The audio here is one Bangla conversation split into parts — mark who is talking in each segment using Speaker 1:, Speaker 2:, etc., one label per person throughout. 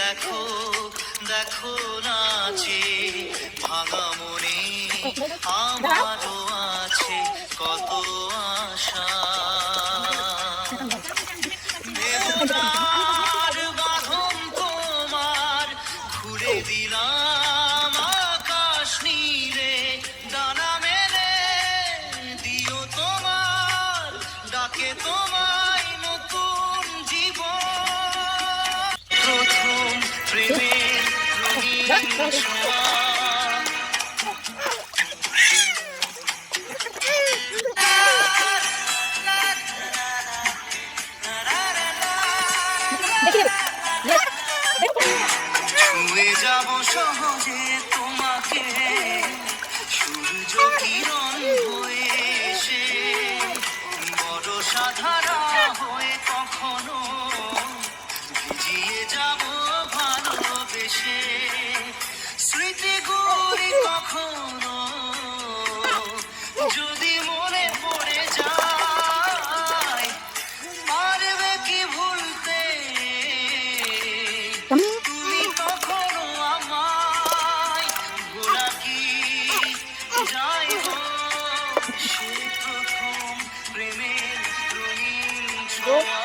Speaker 1: দেখো দেখো নাচে ভাঙা মনে আমারও আছে কত আশা। বেদনার বাঁধন তোমার খুলে দিলাম আকাশ নীলে, ডানা মেলে দিও তোমার ডাকে তোমায় নতুন জীবন। প্রথম প্রেমের রঙিন ছোঁয়া, ছুঁয়ে যাব সহজে তোমাকে সূর্য কিরণ হয়ে এসে, বড় সাধারা হয়ে কখনো ভিজিয়ে যাব ভালোবেসে। স্মৃতিগুলি কখনো যদি মনে পড়ে যায়, পারবে কি ভুলতে তুমি তখনো আমায়। ভোলা কি যাই হোক সে প্রথম প্রেমের রঙিন ছোঁয়া।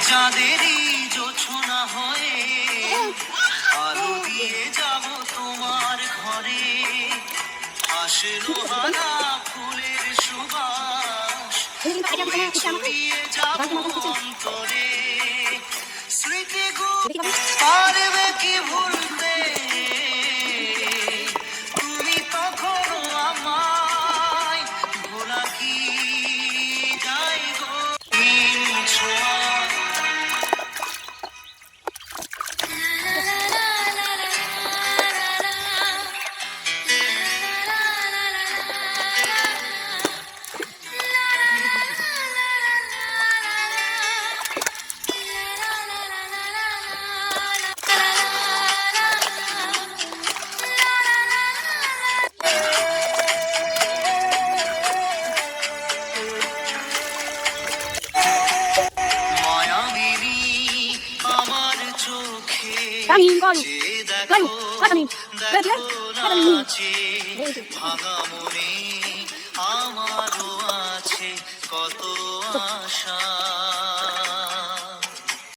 Speaker 1: চাঁদেরই জোছনা হয়ে আলো দিয়ে যাব তোমার ঘরে, আসলো হানা ফুলের সুবাস বয়ে ছড়িয়ে যাব অন্তরে। স্মৃতিগুলো পারবে কি ভুলতে তুমি তখনো আমায়। ভোলা কি যাই গো ছোঁয়া। মায়াবিনী আমার চোখে চেয়ে দেখো দেখো নাচে ভাঙা মনে আমারও আছে কত আশা।